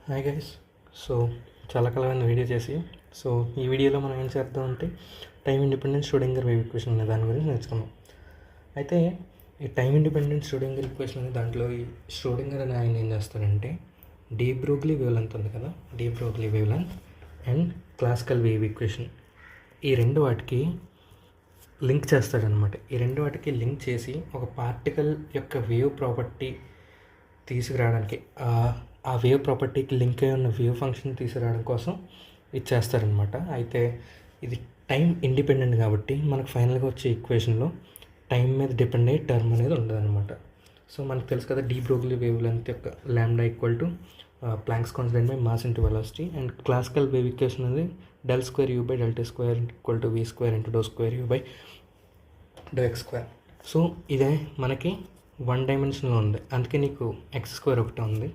Hi guys. So చాలా కాలమైన video చేసి ఈ వీడియోలో మనం ఏం చేద్దాం అంటే time independent Schrodinger wave equation అనే దాని గురించి నేర్చుకున్నాం. అయితే ఈ టైం ఇండిపెండెంట్ ష్రోడింగర్ ఈక్వేషన్ అనే దాంట్లో ఈ ష్రోడింగర్ అనే ఆయన ఏం చేస్తాడంటే డి బ్రోగ్లీ వేవ్ లెంత్ ఉంది కదా, de Broglie wave length and classical wave equation ఈ రెండు వాటికి లింక్ చేస్తాడనమాట. ఈ రెండు వాటికి లింక్ చేసి ఒక పార్టికల్ యొక్క వేవ్ ప్రాపర్టీ తీసుకురావడానికి ఆ వేవ్ ప్రాపర్టీకి లింక్ అయి ఉన్న వేవ్ ఫంక్షన్ తీసుకురావడం కోసం ఇది చేస్తారనమాట. అయితే ఇది టైం ఇండిపెండెంట్ కాబట్టి మనకు ఫైనల్గా వచ్చే ఈక్వేషన్లో టైం మీద డిపెండ్ అయ్యే టర్మ్ అనేది ఉండదన్నమాట. సో మనకు తెలుసు కదా, డి బ్రోగ్లీ వేవ్ లెంత్ యొక్క lambda equal to Planck's constant by mass into velocity and classical wave equation అనేది del square u by del t square equal to v square into do square u by do x square. So ఇదే మనకి one డైమెన్షన్లో ఉంది, అందుకే నీకు X square ఒకటి ఉంది.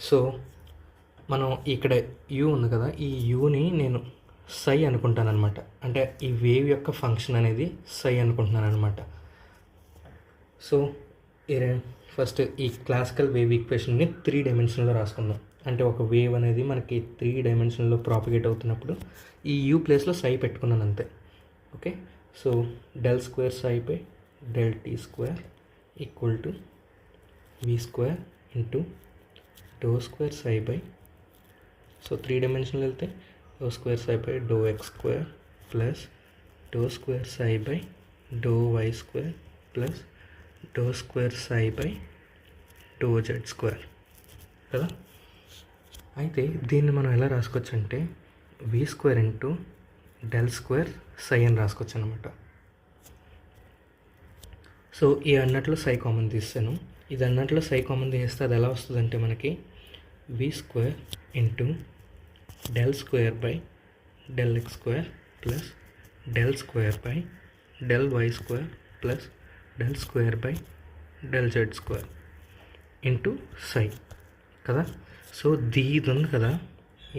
So మనం ఇక్కడ యూ ఉంది కదా, ఈ యూని నేను సై అనుకుంటాను అనమాట. అంటే ఈ వేవ్ యొక్క ఫంక్షన్ అనేది సై అనుకుంటున్నాను అనమాట. సో ఫస్ట్ ఈ క్లాసికల్ వేవ్ ఈక్వేషన్ని 3 డైమెన్షన్లో రాసుకుందాం. అంటే ఒక వేవ్ అనేది మనకి 3 డైమెన్షన్లో ప్రాపగేట్ అవుతున్నప్పుడు ఈ యూ ప్లేస్లో సై పెట్టుకున్నాను అంతే. Okay, so del square psi by del t square equal to v square into do square psi by, so 3 డైమెన్షన్లు వెళ్తే do square psi by do x square plus do square psi by do y square plus do square psi by do z square కదా. అయితే దీన్ని మనం ఎలా రాసుకోవచ్చు అంటే v square into del square psi అని రాసుకోవచ్చు అనమాట. సో ఈ అన్నట్లో సై కామన్ తీస్తాను, ఇది అన్నట్లో సై కామన్ తీస్తే అది ఎలా వస్తుందంటే మనకి v square into del square by del x square plus del square by del y square plus del square by del z square into psi కదా. సో ఇది ఉంది కదా,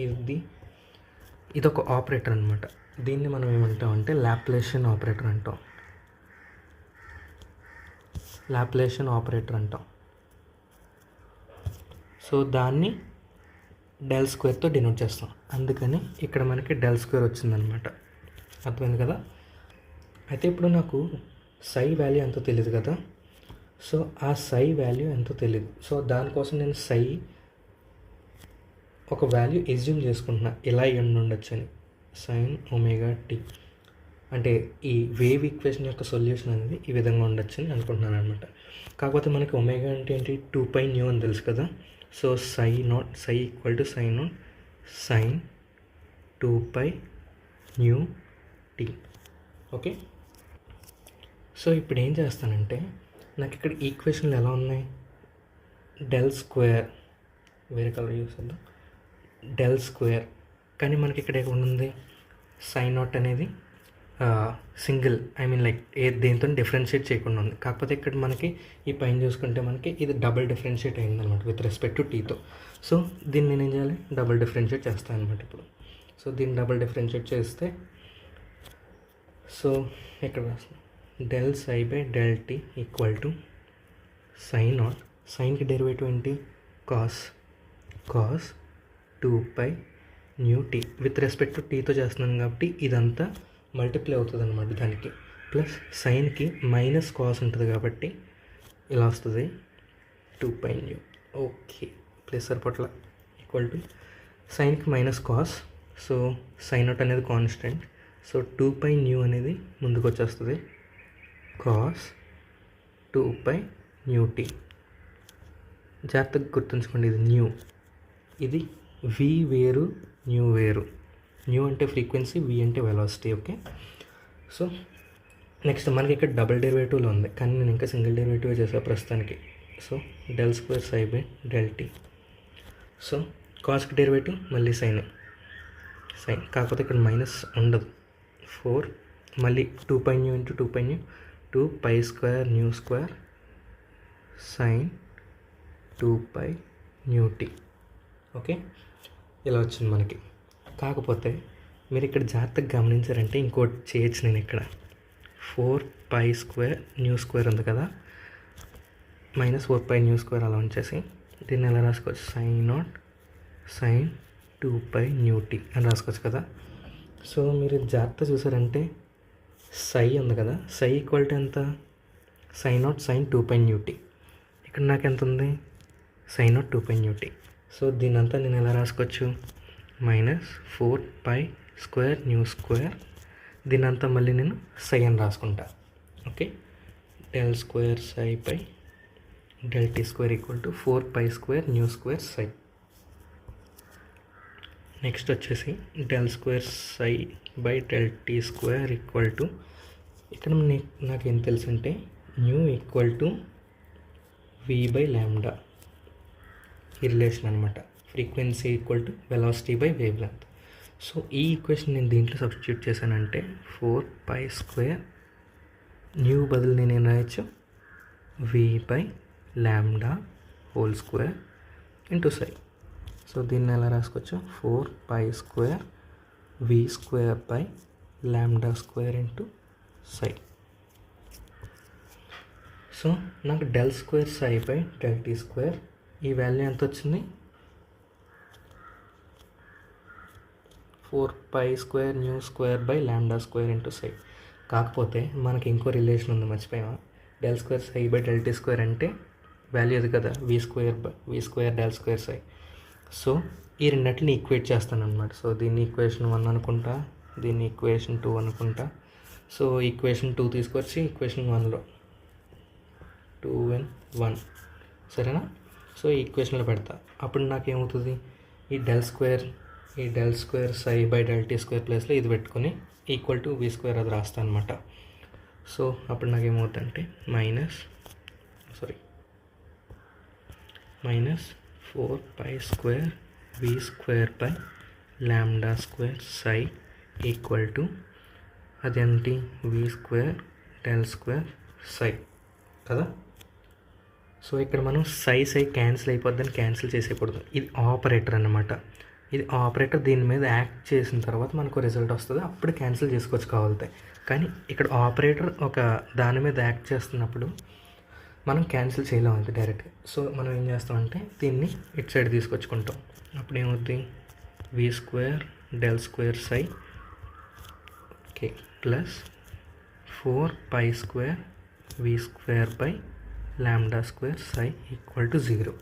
ఇది ఒక ఆపరేటర్ అనమాట. దీన్ని మనం ఏమంటాం అంటే లాప్లేషియన్ ఆపరేటర్ అంటాం. లాప్లేషియన్ ఆపరేటర్ అంటాం. సో దాన్ని డెల్ స్క్వేర్తో డినోట్ చేస్తాం, అందుకని ఇక్కడ మనకి డెల్ స్క్వేర్ వచ్చిందనమాట. అర్థమైంది కదా. అయితే ఇప్పుడు నాకు సై వాల్యూ ఎంతో తెలియదు కదా, సో ఆ సై వాల్యూ ఎంతో తెలియదు. సో దానికోసం నేను సై ఒక వాల్యూ ఎజ్యూమ్ చేసుకుంటున్నా, ఇలా ఉండొచ్చు అని. సైన్ ఒమేగా టీ అంటే ఈ వేవ్ ఈక్వేషన్ యొక్క సొల్యూషన్ అనేది ఈ విధంగా ఉండొచ్చు అని అనుకుంటున్నాను అనమాట. కాకపోతే మనకి ఒమేగా అంటే ఏంటి, 2π న్యూ అని తెలుసు కదా. So psi equal to psi naught sine 2π nu t. Okay, so ఇప్పుడు ఏం చేస్తానంటే నాకు ఇక్కడ ఈక్వేషన్లు ఎలా ఉన్నాయి, డెల్ స్క్వేర్ వేరే కలర్ యూస్ చేద్దాం, డెల్ స్క్వేర్. కానీ మనకి ఇక్కడ ఉంది సైన్ నాట్ అనేది సింగిల్, లైక్ దేంతో డిఫరెన్షియేట్ చేయకుండా ఉంది. కాకపోతే ఇక్కడ మనకి ఈ పైన చూసుకుంటే మనకి ఇది డబుల్ డిఫరెన్షియేట్ అయిందనమాట విత్ రెస్పెక్ట్ టు టీతో. సో దీన్ని నేను ఏం చేయాలి, డబుల్ డిఫరెన్షియేట్ చేస్తాను అనమాట ఇప్పుడు. సో దీన్ని డబుల్ డిఫరెన్షియేట్ చేస్తే సో ఇక్కడ del psi by del t equal to sine naught, సైన్కి డెరివేటివ్ ఏంటి cos 2π nu t with respect to టీతో చేస్తున్నాను కాబట్టి ఇదంతా మల్టిప్లై అవుతుంది అనమాట దానికి. ప్లస్ సైన్కి మైనస్ కాస్ ఉంటుంది కాబట్టి ఇలా వస్తుంది 2π న్యూ. ఓకే, ప్లస్ సరిపట్ల ఈక్వల్ టు సైన్కి minus cos, so sine out అనేది కాన్స్టెంట్. సో 2π న్యూ అనేది ముందుకు వచ్చేస్తుంది కాస్ 2π న్యూ టీ. జాగ్రత్తగా గుర్తుంచుకోండి, ఇది న్యూ, ఇది వి వేరు న్యూ వేరు. న్యూ అంటే ఫ్రీక్వెన్సీ, వి అంటే వెలాసిటీ. ఓకే, సో నెక్స్ట్ మనకి ఇక్కడ డబుల్ డెరివేటివ్లో ఉంది, కానీ నేను ఇంకా సింగిల్ డెరివేటివ్ చేసాను ప్రస్తుతానికి. So del square psi by del t. So కాస్కి డెరివేటివ్ మళ్ళీ సైన్, కాకపోతే ఇక్కడ మైనస్ ఉండదు. 4 మళ్ళీ 2π nu into 2π nu 2π square nu square sine 2π nu t. Okay, ఇలా వచ్చింది మనకి. కాకపోతే మీరు ఇక్కడ జాగ్రత్తగా గమనించారంటే ఇంకోటి చేయొచ్చు. నేను ఇక్కడ 4π స్క్వేర్ న్యూ స్క్వేర్ ఉంది కదా, -4π న్యూ స్క్వేర్ అలా ఉంచేసి దీన్ని ఎలా రాసుకోవచ్చు, సైన్ నాట్ సైన్ 2π న్యూటీ అని రాసుకోవచ్చు కదా. సో మీరు జాగ్రత్త చూసారంటే సై ఉంది కదా, సై ఈక్వల్ టు ఎంత, సైన్ నాట్ సైన్ 2π న్యూటీ. ఇక్కడ నాకు ఎంత ఉంది, సైన్ నాట్ 2π న్యూటీ. సో దీనంతా నేను ఎలా రాసుకోవచ్చు, -4π² న్యూ స్క్వేర్. దీనంతా మళ్ళీ నేను సై అని రాసుకుంటా. Okay, del square psi by del t square equal to 4π² nu square psi. Next వచ్చేసి del square psi by del t square equal to, ఇక్కడ నాకు ఏం తెలుసు అంటే న్యూ ఈక్వల్ టు v/λ, ఈ రిలేషన్ అనమాట. Frequency equal to velocity by wave length. So ఈ equation నేను దీంట్లో సబ్స్టిట్యూట్ చేశానంటే 4π² న్యూ బదులు నేను ఏం రాయొచ్చు, v/λ² ఇంటూ సై. సో దీన్ని ఎలా రాసుకోవచ్చు, 4π² v²/λ² ఇంటూ సై. సో నాకు del square psi by del t square ఈ వాల్యూ ఎంత వచ్చింది, 4π² న్యూ స్క్వేర్/λ² ఇంటూ సై. కాకపోతే మనకి ఇంకో రిలేషన్ ఉంది, మర్చిపోయామా. del square psi by del t square అంటే వాల్యూ అది కదా, v² del square psi. So ఈ రెండింటిని ఈక్వేట్ చేస్తాను అనమాట. సో దీన్ని ఈక్వేషన్ 1 అనుకుంటా, దీన్ని ఈక్వేషన్ 2 అనుకుంటా. సో ఈక్వేషన్ 2 తీసుకొచ్చి ఈక్వేషన్ 1లో 2 and 1, సరేనా. సో ఈ ఈక్వేషన్లో పెడతా. అప్పుడు నాకేమవుతుంది, ఈ del square psi by del t square ప్లేస్లో ఇది పెట్టుకొని ఈక్వల్ టు v² అది రాస్తాను అనమాట. సో అప్పుడు నాకేమవుతుందంటే -4π² v²/λ² సై ఈక్వల్ టు అదేంటి, v² del square psi కదా. సో ఇక్కడ మనం సై క్యాన్సిల్ అయిపోద్దని క్యాన్సిల్ చేసేయకూడదు. ఇది ఆపరేటర్ అన్నమాట. ఇది ఆపరేటర్ దీని మీద యాక్ట్ చేసిన తర్వాత మనకు రిజల్ట్ వస్తుంది, అప్పుడు క్యాన్సిల్ చేసుకోవచ్చు కావాలితే. కానీ ఇక్కడ ఆపరేటర్ ఒక దాని మీద యాక్ట్ చేస్తున్నప్పుడు మనం క్యాన్సిల్ చేయలేము అంతే డైరెక్ట్గా. సో మనం ఏం చేస్తామంటే దీన్ని ఇటు సైడ్ తీసుకొచ్చుకుంటాం. అప్పుడు ఏమవుతుంది, v² del square psi okay plus 4π² v²/λ² psi equal to 0.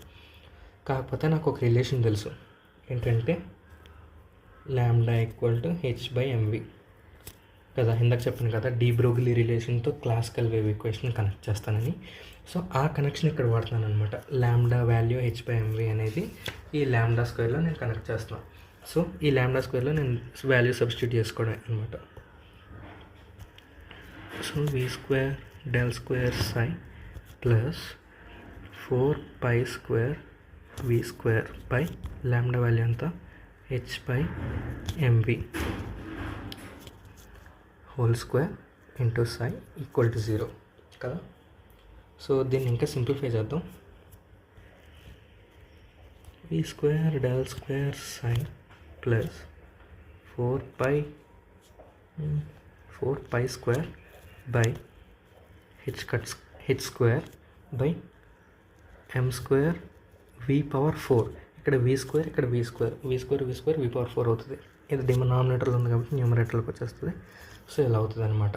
కాకపోతే నాకు ఒక రిలేషన్ తెలుసు, ఏంటంటే λ ఈక్వల్ టు h/mv కదా. ఇందాక చెప్పాను కదా, డి బ్రోగ్లీ రిలేషన్తో క్లాసికల్ వేవ్ ఈక్వేషన్ కనెక్ట్ చేస్తానని. సో ఆ కనెక్షన్ ఇక్కడ వాడుతున్నాను అనమాట. λ వాల్యూ h/mv అనేది ఈ λ² నేను కనెక్ట్ చేస్తున్నాను. సో ఈ λ² నేను వాల్యూ సబ్స్టిట్యూట్ చేసుకోవడం అనమాట. So v² del square psi plus 4π² v²/λ value అంతా h/mv whole square into psi equal to 0 కదా. సో దీన్ని ఇంకా సింప్లిఫై చేద్దాం. v² del square psi plus 4π² h² v/4. ఇక్కడ v² ఇక్కడ v² v/4 అవుతుంది. ఇది డినామినేటర్లో ఉంది కాబట్టి న్యూమరేటర్లోకి వచ్చేస్తుంది. సో ఇలా అవుతుంది అనమాట.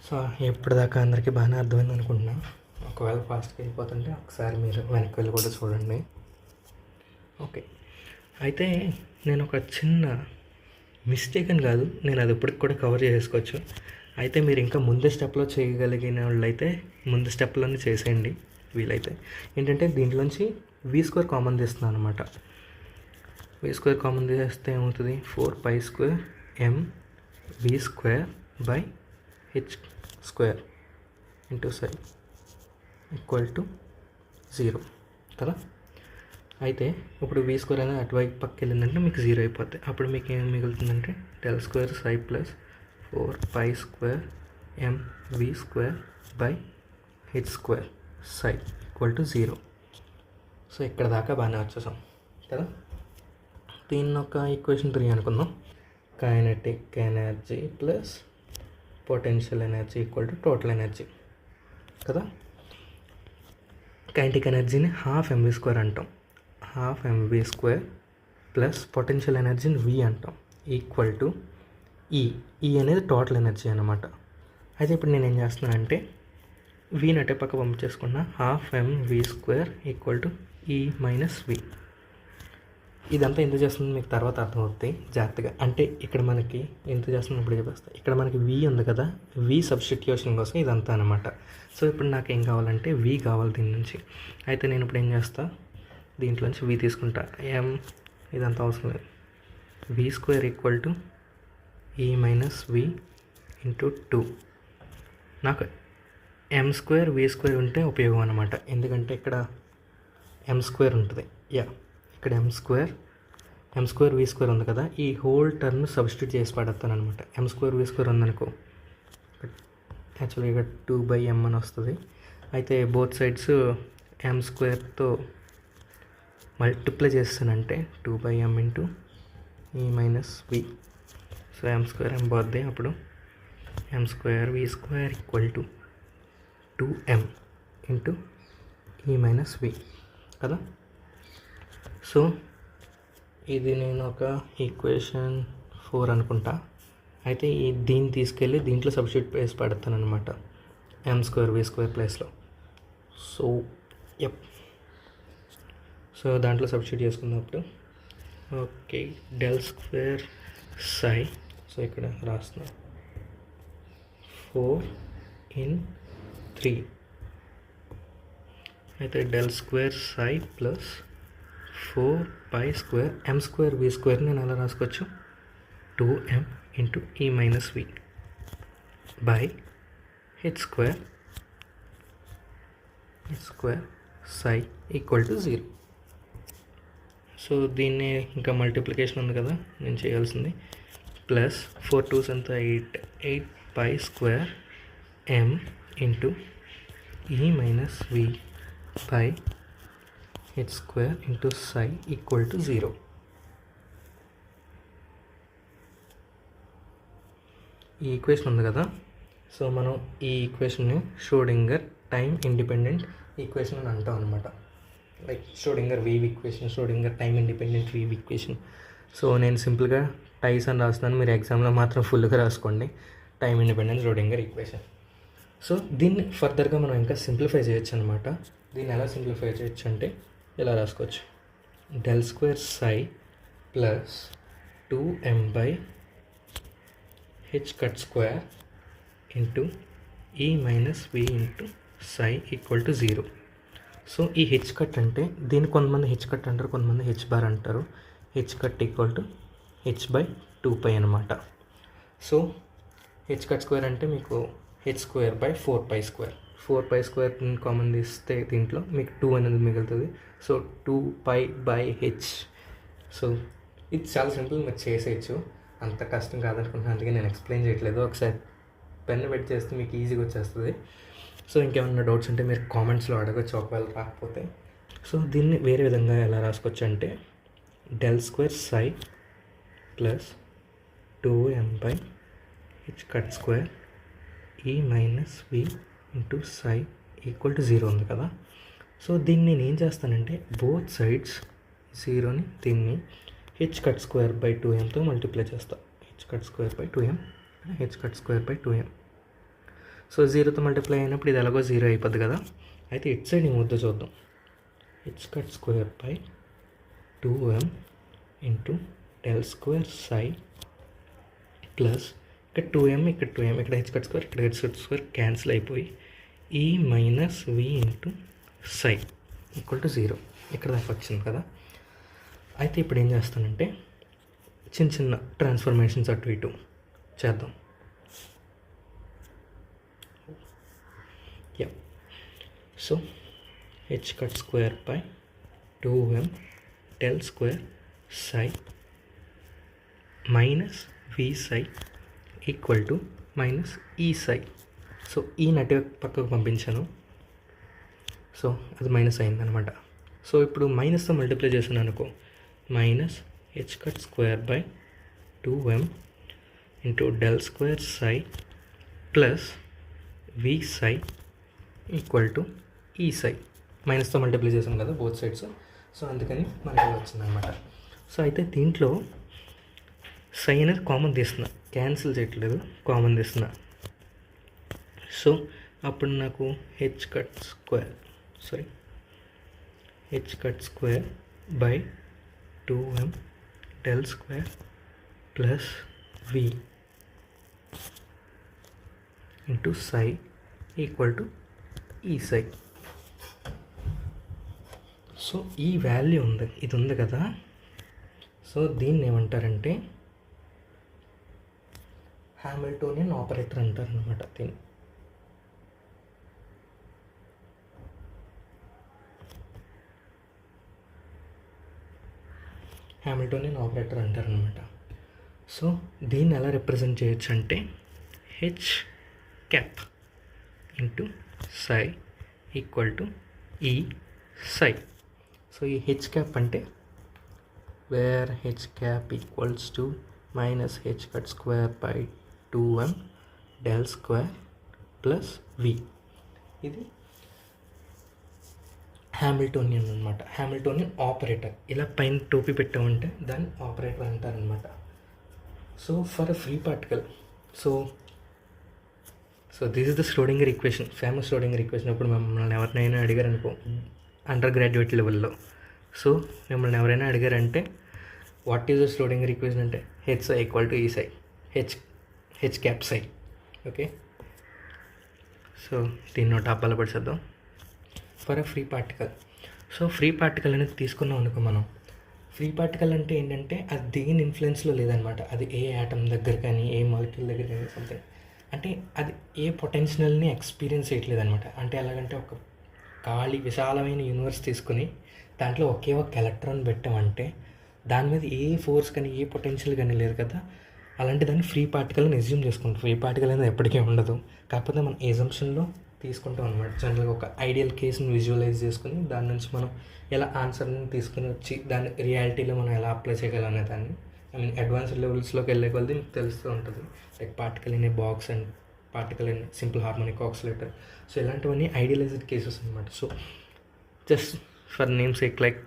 సో ఎప్పటిదాకా అందరికీ బాగానే అర్థమైంది అనుకుంటున్నా. ఒకవేళ ఫాస్ట్గా అయిపోతుంటే ఒకసారి మీరు వెనక్కి వెళ్ళి కూడా చూడండి. ఓకే, అయితే నేను ఒక చిన్న మిస్టేక్ అని కాదు, నేను అది ఇప్పటికి కూడా కవర్ చేసుకోవచ్చు. అయితే మీరు ఇంకా ముందు స్టెప్లో చేయగలిగిన వాళ్ళు అయితే ముందు స్టెప్లోనే చేసేయండి వీలైతే. ఏంటంటే దీంట్లోంచి v² కామన్ తీస్తున్నాను అనమాట. v² కామన్ తీస్తే ఏమవుతుంది, 4π² mv²/h² into psi equal to 0 కదా. అయితే ఇప్పుడు v² అనేది అటువైపు పక్కకి వెళ్ళిందంటే మీకు 0 అయిపోతుంది. అప్పుడు మీకు ఏం మిగులుతుందంటే del square psi plus 4π² mv²/h² psi equal to 0. So ఇక్కడ దాకా బాగానే వచ్చేసాం కదా. దీన్ని ఒక ఈక్వేషన్ 3 అనుకుందాం. Kinetic energy plus potential energy equal to total energy కదా. కైనెటిక్ ఎనర్జీని ½ mv² అంటాం. Half m v square plus potential ఎనర్జీని వి అంటాం ఈక్వల్ టు ఈ అనేది టోటల్ ఎనర్జీ అనమాట. అయితే ఇప్పుడు నేను ఏం చేస్తున్నానంటే వీని అటే పక్క పంపించేసుకున్న half m v square equal to E minus V. ఇదంతా ఎందుకు చేస్తుంది మీకు తర్వాత అర్థమవుతాయి జాగ్రత్తగా. అంటే ఇక్కడ మనకి ఎందుకు చేస్తుంది ఇప్పుడు చెప్పేస్తా. ఇక్కడ మనకి వి ఉంది కదా, వి సబ్స్టిట్యూషన్ కోసం ఇదంతా అనమాట. సో ఇప్పుడు నాకు ఏం కావాలంటే వి కావాలి దీని నుంచి. అయితే నేను ఇప్పుడు ఏం చేస్తా, దీంట్లోంచి వి తీసుకుంటా. ఇదంతా అవసరం లేదు. వి square equal to E minus V into 2. నాకు ఎం స్క్వేర్ వి స్క్వేర్ ఉంటే ఉపయోగం అనమాట. ఎందుకంటే ఇక్కడ ఎం స్క్వేర్ ఉంటుంది. ఇక్కడ ఎం స్క్వేర్ వి స్క్వేర్ ఉంది కదా, ఈ హోల్ టర్మ్ సబ్స్టిట్యూట్ చేసి పడతాను అనమాట. ఎం స్క్వేర్ వి స్క్వేర్ ఉందనుకో, యాక్చువల్గా 2/m అని వస్తుంది. అయితే బోత్ సైడ్స్ ఎం స్క్వేర్తో మల్టిప్లై చేస్తానంటే 2/m into E minus V. So m square m పోద్ది, అప్పుడు m square V square equal to 2m into E minus V కదా. సో ఇది నేను ఒక ఈక్వేషన్ 4 అనుకుంటా. అయితే దీన్ని తీసుకెళ్ళి దీంట్లో సబ్స్టిట్యూట్ వేసి పడతాను అనమాట, ఎం స్క్వేర్ వి స్క్వేర్ ప్లేస్లో. సో దాంట్లో సబ్స్టిట్యూట్ చేసుకున్నప్పుడు okay del square psi, so ఇక్కడ రాస్తున్నా 4/3. అయితే del square psi plus 4π² M square V square నేను ఎలా రాసుకోవచ్చు, 2m into E minus V by H square psi equal to 0. So దీన్ని ఇంకా మల్టిప్లికేషన్ ఉంది కదా నేను చేయాల్సింది, ప్లస్ 4 2s అంతా 8π² m into E minus V by H square into psi equal to 0. ఈ ఈక్వేషన్ ఉంది కదా, సో మనం ఈ ఈక్వేషన్ని ష్రోడింగర్ టైం ఇండిపెండెంట్ ఈక్వేషన్ అని అంటాం అనమాట. Like Schrodinger wave equation, Schrodinger time independent wave equation. So నేను సింపుల్గా టైస్ అని రాస్తున్నాను, మీరు ఎగ్జామ్లో మాత్రం ఫుల్గా రాసుకోండి time independent Schrodinger equation. So దీన్ని ఫర్దర్గా మనం ఇంకా సింప్లిఫై చేయొచ్చు అనమాట. దీన్ని ఎలా సింప్లిఫై చేయొచ్చు అంటే ఇలా రాసుకోవచ్చు, del square psi plus 2m by h cut square into E minus V into psi equal to 0. So ఈ హెచ్ కట్ అంటే దీన్ని కొంతమంది హెచ్ కట్ అంటారు, కొంతమంది హెచ్ బార్ అంటారు. H cut equal to h/2π అనమాట. సో హెచ్ కట్ స్క్వేర్ అంటే మీకు హెచ్ స్క్వేర్ బై 4π² కామన్ తీస్తే దీంట్లో మీకు 2 అనేది మిగులుతుంది. So 2π/h. సో ఇది చాలా సింపుల్, మీరు చేసేయచ్చు, అంత కష్టం కాదనుకుంటున్నాను, అందుకే నేను ఎక్స్ప్లెయిన్ చేయట్లేదు. ఒకసారి పెన్ పెట్టి చేస్తే మీకు ఈజీగా వచ్చేస్తుంది. సో ఇంకేమన్నా డౌట్స్ ఉంటే మీరు కామెంట్స్లో అడగచ్చు ఒకవేళ రాకపోతే. సో దీన్ని వేరే విధంగా ఎలా రాసుకోవచ్చు అంటే del square psi plus 2m by h cut square E minus V into psi equal to 0 ఉంది కదా. సో దీన్ని నేను ఏం చేస్తానంటే బోత్ సైడ్స్ 0ని దీన్ని హెచ్ కట్ స్క్వేర్ బై 2mతో మల్టిప్లై చేస్తాను. H cut square by 2m. So 0తో మల్టిప్లై అయినప్పుడు ఇది ఎలాగో 0 అయిపోద్ది కదా. అయితే ఇట్ సైడ్ ఈ ముద్ద చూద్దాం, H cut square by 2m into del square psi plus ఇక్కడ 2m ఇక్కడ హెచ్ కట్ స్క్వేర్ ఇక్కడ హెచ్ కట్ స్క్వేర్ క్యాన్సిల్ అయిపోయి E minus V into psi equal to 0 ఇక్కడ దాకా వచ్చింది కదా. అయితే ఇప్పుడు ఏం చేస్తానంటే చిన్న చిన్న ట్రాన్స్ఫర్మేషన్స్ అటు ఇటు చేద్దాం. So H cut square by 2m del square psi minus V psi equal to minus E psi. So ఈ నటి పక్కకు పంపించాను, సో అది మైనస్ అయిందనమాట. సో ఇప్పుడు మైనస్తో మల్టిప్లై చేశాను అనుకో, minus H cut square by 2m into del square psi plus V psi equal to E psi. మైనస్తో multiply చేశాను కదా బోత్ సైడ్స్. సో అందుకని మనకి ఇలా వచ్చిందనమాట. సో అయితే దీంట్లో సై అనేది కామన్ తీస్తున్నా, క్యాన్సిల్ చేయట్లేదు, కామన్ తీస్తున్నా. సో అప్పుడు నాకు H cut square by 2m del square plus v into psi equal to E psi. So ఈ వాల్యూ ఇది ఉంది కదా, సో దీన్ని ఏమంటారంటే హామిల్టోనియన్ ఆపరేటర్ అంటారు అనమాట. దీన్ని హామిల్టోనియన్ ఆపరేటర్ అంటారు అనమాట. సో దీన్ని ఎలా రిప్రజెంట్ చేయొచ్చు అంటే H cap into psi equal to E psi. So ఈ హెచ్ క్యాప్ అంటే where H cap equals to minus H cut square by 2m del square plus v. ఇది హామిల్టోనియన్ అనమాట, హామిల్టోనియన్ ఆపరేటర్. ఇలా పైన టోపీ పెట్టామంటే దాన్ని ఆపరేటర్ అంటారనమాట. So for a free particle, so this is the Schrodinger equation, famous Schrodinger equation. ఇప్పుడు మిమ్మల్ని ఎవరినైనా అడిగారు అనుకో అండర్ గ్రాడ్యుయేట్ లెవెల్లో, సో మిమ్మల్ని ఎవరైనా అడిగారంటే what is the Schrodinger equation అంటే H psi equal to E psi, H cap psi. Okay, so దీన్ని నోట్ అప్పాల పడిచేద్దాం. For a free particle, so free particle అనేది తీసుకున్నాం అనుకో మనం. ఫ్రీ పార్టికల్ అంటే ఏంటంటే అది దేని ఇన్ఫ్లుయెన్స్లో లేదనమాట. అది ఏ యాటమ్ దగ్గర కానీ ఏ మాలిక్యూల్ దగ్గర కానీ సంథింగ్, అంటే అది ఏ పొటెన్షియల్ని ఎక్స్పీరియన్స్ చేయట్లేదు అనమాట. అంటే ఎలాగంటే ఒక ఖాళీ విశాలమైన యూనివర్స్ తీసుకుని దాంట్లో ఒకే ఒక ఎలక్ట్రాన్ పెట్టామంటే దాని మీద ఏ ఫోర్స్ కానీ ఏ పొటెన్షియల్ కానీ లేదు కదా, అలాంటి దాన్ని ఫ్రీ పార్టికల్ని ఎజ్యూమ్ చేసుకుంటాం. ఫ్రీ పార్టికల్ అనేది ఎప్పటికీ ఉండదు, కాకపోతే మనం ఎజంప్షన్లో తీసుకుంటాం అనమాట. జనరల్గా ఒక ఐడియల్ కేసుని విజువలైజ్ చేసుకుని దాని నుంచి మనం ఎలా ఆన్సర్ని తీసుకుని వచ్చి దాన్ని రియాలిటీలో మనం ఎలా అప్లై చేయగలం అనే దాన్ని, ఐ మీన్ అడ్వాన్స్డ్ లెవెల్స్లోకి వెళ్ళే కొద్దీ మీకు తెలుస్తూ ఉంటుంది. Like particle in a box and particle in simple harmonic accelerator. So ఇలాంటివన్నీ ఐడియలైజ్డ్ కేసెస్ అనమాట. So just for name sake like,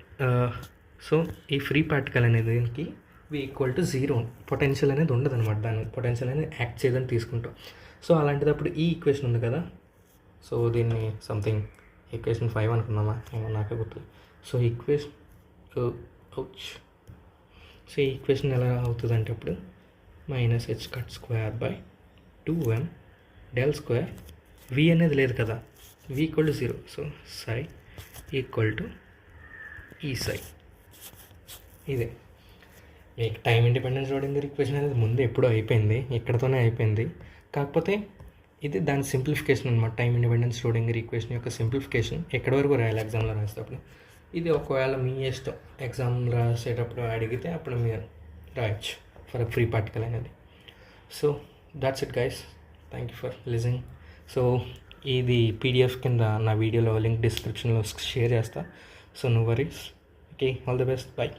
so ఈ ఫ్రీ పార్టికల్ అనేది దీనికి v ఈక్వల్ టు 0, పొటెన్షియల్ అనేది ఉండదు అనమాట. దాని పొటెన్షియల్ అనేది యాక్ట్ చేయదని తీసుకుంటాం. సో అలాంటిదప్పుడు ఈ ఈక్వేషన్ ఉంది కదా, సో దీన్ని సంథింగ్ ఈక్వేషన్ 5 అనుకున్నామా ఏమో నాకే గుర్తు. సో ఈక్వేషన్ సో ఈ ఈక్వేషన్ ఎలా అవుతుంది అంటే అప్పుడు minus H cut square by 2m del square, v అనేది లేదు కదా, v equal to 0. So psi equal to E psi. ఇదే మీకు టైం ఇండిపెండెన్స్ ష్రోడింగర్ ఈక్వేషన్ అనేది ముందు ఎప్పుడో అయిపోయింది, ఇక్కడతోనే అయిపోయింది. కాకపోతే ఇది దాని సింప్లిఫికేషన్ అనమాట. టైం ఇండిపెండెన్స్ ష్రోడింగర్ ఈక్వేషన్ యొక్క సింప్లిఫికేషన్. ఎక్కడి వరకు రాయాలి ఎగ్జామ్లో రాసేటప్పుడు, ఇది ఒకవేళ మీ ఇష్టం, ఎగ్జామ్ రాసేటప్పుడు అడిగితే అప్పుడు మీరు రాయొచ్చు ఫర్ ఫ్రీ పార్టికల్ అనేది. So that's it guys, thank you for listening. So ఇది పీడిఎఫ్ కింద నా వీడియోలో లింక్ డిస్క్రిప్షన్లో షేర్ చేస్తా. So no worries. Okay, all the best, by.